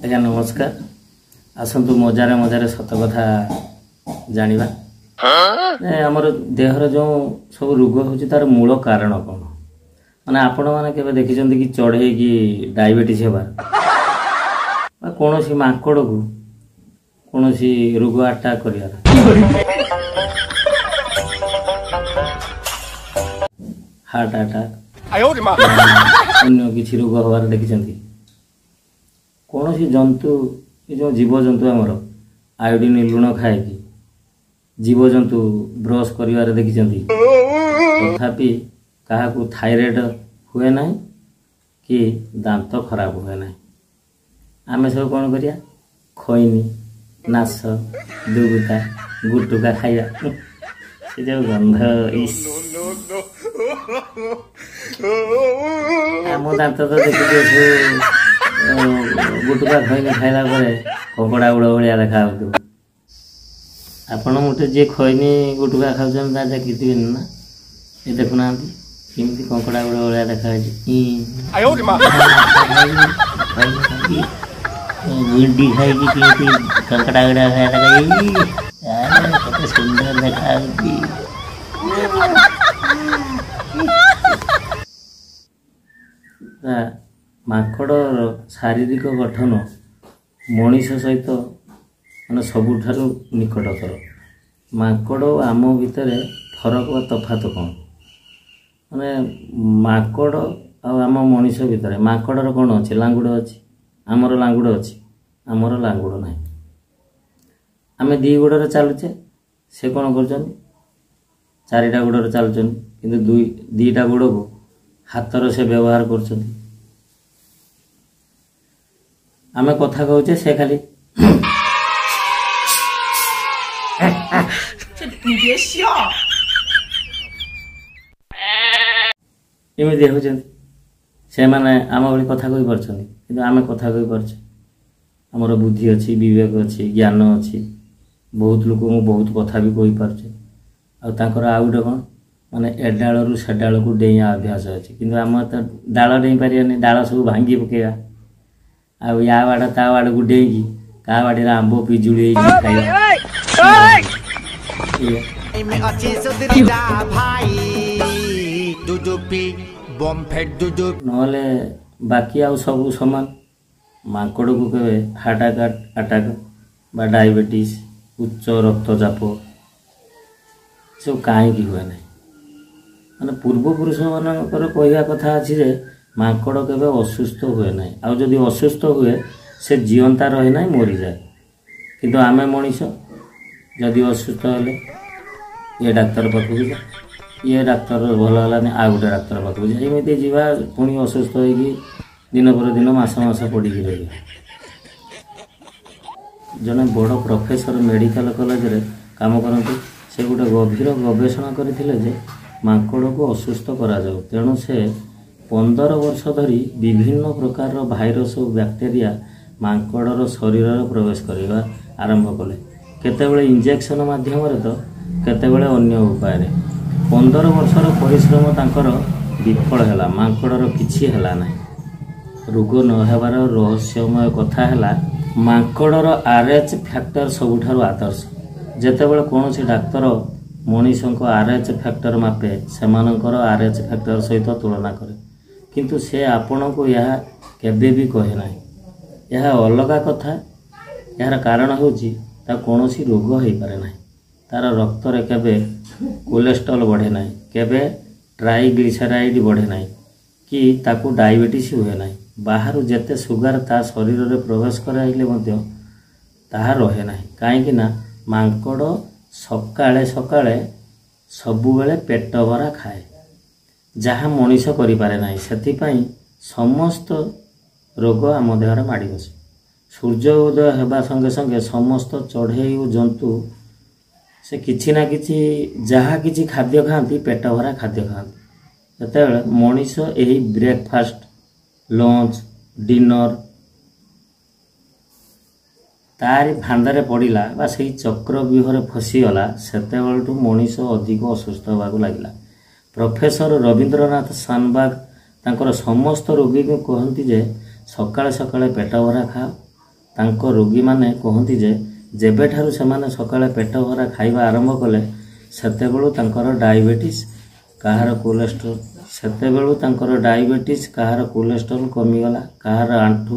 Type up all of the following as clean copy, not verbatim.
आज्ञा नमस्कार। आसतु मजार मजार सत कथा जानिबा। आमर देहर जो सब रोग होची तार मूल कारण कौन माने आपण माने केबे देखिछन्ती कि चढ़े कि डायबिटीज हेबा कौन सी माकड़ को कौन सी रोग अटैक करिया हार्ट अटैक अन्य किसी रोग हबार देखिछन्ती कौन सी जंतु ये जो जीव जंतु आमर आयोडीन लुण खाए कि जीव जंतु ब्रश कर देखिछन्ती तथापि क्या थायराइड हुए ना कि दांत खराब हुए ना आम सब कौन करिया खैनी नाश दुगुता गुटुका खाइबा से जो गंध आम दांत तो देखिए गुटुका खैनी खाइला कंकड़ा गुड़ भाया देखा आपण मोटे जी खैनी गुटुका खाऊन किसी ना ये देखुना केमती कंकड़ा गुड़ भाया देखा भिंडी खाई कंकड़ा गुड़ा भाया देखा सुंदर देखा माकड़ शारीरिक गठन मनीष सहित माने सबुठारु निकटतर माकड़ आम भितर फरक व तफात कौन माने माकड़ आम मनीष भितर माकड़र कौन अच्छे लांगुड़ अच्छी आमर लांगुड़ अच्छी आमर लांगुड़ ना आम दी गोड़े चलुचे से कौन कर चारिटा गोड़े चलुन कि दीटा गोड़ को हाथर से व्यवहार कर आमे कथा कहचे से खाली इमिति होचंती से माने आम भली कथा कहि परछंती किंतु आमे कथा कहि परछे हमर बुद्धि अछि विवेक अछि ज्ञान अछि बहुत लोक को बहुत कथा भी कहि परछे आ ताकर आउडे कोन माने ए डाळरू से डाळ को डेया अभ्यास अछि किंतु आम त डाळ डेई पारियानी डाळ सब भांगी पकेया आ या वाड़ ता वाड़ को डेई का वाड़ी आंब पिजुड़ी नहले बाकी आउ सब समान माकड़ को केवे हार्ट अटैक बा डायबिटीज उच्च रक्तचाप सब कहीं हुए ना माने पूर्वपुरुष मानकर कहवा कथा अच्छी जे माकड़ केवे असुस्थ हुए ना आ जदि असुस्थ हुए से जीवंता रहे ना मरी जाए किंतु आमे मनीष जदि असुस्थ हेले ये डाक्तर पाखक जा ये डाक्तर भल है आ गोटे डाक्तर पाखक जा एमती जावा पुणी असुस्थ हो दिन पर दिन मास मास पड़ी रही जने बड़ प्रोफेसर मेडिकल कॉलेज रे काम करते से गोटे गभीर गवेषणा करथिले जे माकड़ को असुस्थ करा जाऊ तेणु से 15 वर्ष धरी विभिन्न प्रकार भाइरस और बैक्टेरिया माकड़र शरीर प्रवेश करवा आरंभ कले केतेबेले इंजेक्शन माध्यम तो केतेबेले अन्य उपाय 15 वर्षर परिश्रम तांकर विफल है माकड़र किछि हैला ना रोग न हेबार रहस्यमय कथा है माकड़र आरएच फैक्टर सबुठारु आदर्श जेतेबेले कौन सी डाक्तर मनीष को आरएच फैक्टर मापे सेमानकर आरएच फैक्टर सहित तुलना करे किंतु से आपण को यह केबे भी कहे ना यह अलग कथा यार कारण होची ता कौन सी रोग हो पारे ना तार रक्त रे केबे कोलेस्ट्रॉल बढ़े ना केबे ट्राइग्लिसराइड बढ़े ना कि ताकू डायबिटीज हुए ना बाहर जेते सुगर ता शरीर रे प्रवेश कराइले मध्य ताहा रहे ना काहे ना मांकड़ सकाळे सकाळे सबु बेले पेट भरा खाए जहाँ मनीष करि पारे ना सेथिपाई समस्त रोग आम देहरे माड़ी बसे सूर्य उदय हेबा संगे संगे समस्त चढ़ई और जंतु से किछि ना किछि जहाँ किछि खाद्य खाती पेट भरा खाद्य खाती जेतेबेले मनीष एही ब्रेकफास्ट लंच डिनर तारी फांदारे पड़िला बा सही चक्रव्यूहरे फसीगला सेतेबेलठू मनीष अधिक असुस्थ होगा लगिला प्रोफेसर रवींद्रनाथ सानबाग तांकर समस्त रोगी को कहती जे सकाळे सकाळे पेट भरा खाओ ତାଙ୍କ ରୋଗୀମାନେ କହନ୍ତି ଯେ ଯେବେଠାରୁ ସେମାନେ ସକାଳେ ପେଟ ଭରା ଖାଇବା ଆରମ୍ଭ କଲେ ସେତେବେଳୁ ତାଙ୍କର ଡାଇବେଟିସ୍ କାହାର କୋଲେଷ୍ଟ୍ରଲ୍ କମିଗଲା, କାହାର ଆଣ୍ଠୁ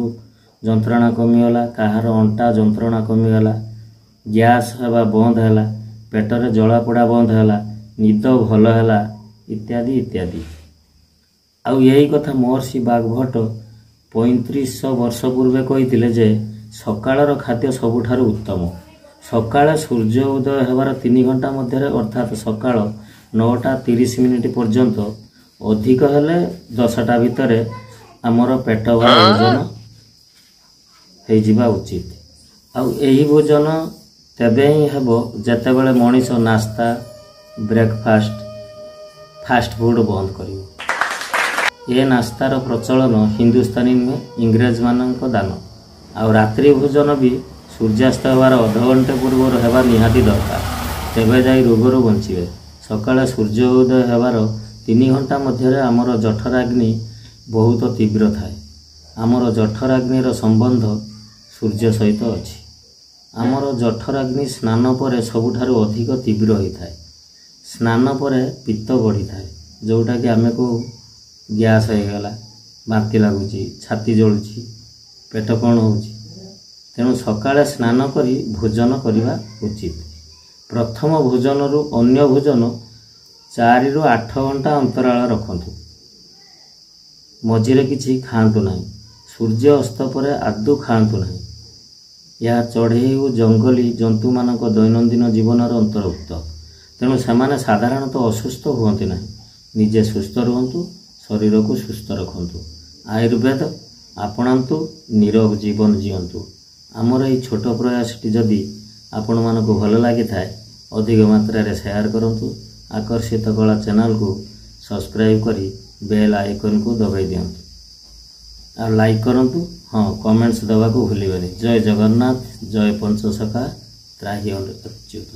ଯନ୍ତ୍ରଣା କମିଗଲା, କାହାର ଅଣ୍ଟା ଯନ୍ତ୍ରଣା କମିଗଲା, ଗ୍ୟାସ୍ ହେବା ବନ୍ଦ ହେଲା, ପେଟରେ ଜଳାପୋଡ଼ା ବନ୍ଦ ହେଲା, ନିଦ ଭଲ ହେଲା, ଇତ୍ୟାଦି ଇତ୍ୟାଦି। ଆଉ ଏହି କଥା ମହର୍ଷି ବାଗଭଟ୍ଟ 3500 ବର୍ଷ ପୂର୍ବେ କହିଥିଲେ ଯେ ସକାଳର ଖାଦ୍ୟ ସବୁଠାରୁ ଉତ୍ତମ। ସକାଳେ ସୂର୍ଯ୍ୟ ଉଦୟ ହେବାର 3 ଘଣ୍ଟା ମଧ୍ୟରେ ଅର୍ଥାତ୍ ସକାଳ 9:30 ପର୍ଯ୍ୟନ୍ତ, ଅଧିକ ହେଲେ 10ଟା ଭିତରେ ଆମର ପେଟ ଭରା ଭୋଜନ ହେଇଯିବା ଉଚିତ। ଆଉ ଏହି ଭୋଜନ ତେବେ ହିଁ ହେବ ଯେତେବେଳେ ମଣିଷ ନାସ୍ତା, ବ୍ରେକଫାଷ୍ଟ, ଫାଷ୍ଟ ଫୁଡ୍ ବନ୍ଦ କରିବ। ଏ ନାସ୍ତାର ପ୍ରଚଳନ ହିନ୍ଦୁସ୍ତାନୀ ନୁହେଁ, ଇଂରେଜମାନଙ୍କ ଦାନ। ଆଉ ରାତ୍ରି ଭୋଜନ ବି ସୂର୍ଯ୍ୟାସ୍ତ ହେବାର ଅଧଘଣ୍ଟେ ପୂର୍ବରୁ ହେବା ନିହାତି ଦରକାର, ତେବେ ଯାଇ ରୋଗରୁ ବଞ୍ଚିବେ। ସକାଳେ ସୂର୍ଯ୍ୟ ଉଦୟ ହେବାର 3 ଘଣ୍ଟା ମଧ୍ୟରେ ଆମର ଜଠରାଗ୍ନି ବହୁତ ତୀବ୍ର ଥାଏ। ଆମର ଜଠରାଗ୍ନିର ସମ୍ବନ୍ଧ ସୂର୍ଯ୍ୟ ସହିତ ଅଛି। ଆମର ଜଠରାଗ୍ନି ସ୍ନାନ ପରେ ସବୁଠାରୁ ଅଧିକ ତୀବ୍ର ହୋଇଥାଏ। ସ୍ନାନ ପରେ ପିତ୍ତ ବଢ଼ିଥାଏ, ଯେଉଁଟାକି ଆମେ କହୁ ଗ୍ୟାସ୍ ହେଇଗଲା, ବାନ୍ତି ଲାଗୁଛି, ଛାତି ଜଳୁଛି, ପେଟ କ'ଣ ହେଉଛି। ତେଣୁ ସକାଳେ ସ୍ନାନ କରି ଭୋଜନ କରିବା ଉଚିତ। ପ୍ରଥମ ଭୋଜନରୁ ଅନ୍ୟ ଭୋଜନ 4ରୁ 8 ଘଣ୍ଟା ଅନ୍ତରାଳ ରଖନ୍ତୁ। ମଝିରେ କିଛି ଖାଆନ୍ତୁ ନାହିଁ। ସୂର୍ଯ୍ୟ ଅସ୍ତ ପରେ ଆଦୌ ଖାଆନ୍ତୁ ନାହିଁ। ଏହା ଚଢ଼େଇ ଓ ଜଙ୍ଗଲୀ ଜନ୍ତୁମାନଙ୍କ ଦୈନନ୍ଦିନ ଜୀବନର ଅନ୍ତର୍ଭୁକ୍ତ। ତେଣୁ ସେମାନେ ସାଧାରଣତଃ ଅସୁସ୍ଥ ହୁଅନ୍ତି ନାହିଁ। ନିଜେ ସୁସ୍ଥ ରୁହନ୍ତୁ, ଶରୀରକୁ ସୁସ୍ଥ ରଖନ୍ତୁ। ଆୟୁର୍ବେଦ ଆପଣାନ୍ତୁ, ନିରୋଗ ଜୀବନ ଜିଅନ୍ତୁ। ଆମର ଏହି ଛୋଟ ପ୍ରୟାସଟି ଯଦି ଆପଣମାନଙ୍କୁ ଭଲ ଲାଗିଥାଏ, ଅଧିକ ମାତ୍ରାରେ ସେୟାର କରନ୍ତୁ। ଆକର୍ଷିତ କଳା ଚ୍ୟାନେଲକୁ ସବସ୍କ୍ରାଇବ୍ କରି ବେଲ୍ ଆଇକନ୍କୁ ଦବାଇ ଦିଅନ୍ତୁ। ଆଉ ଲାଇକ୍ କରନ୍ତୁ। ହଁ, କମେଣ୍ଟସ୍ ଦେବାକୁ ଭୁଲିବେନି। ଜୟ ଜଗନ୍ନାଥ, ଜୟ ପଞ୍ଚସଖା, ତ୍ରାହି ଅଚ୍ୟୁତ।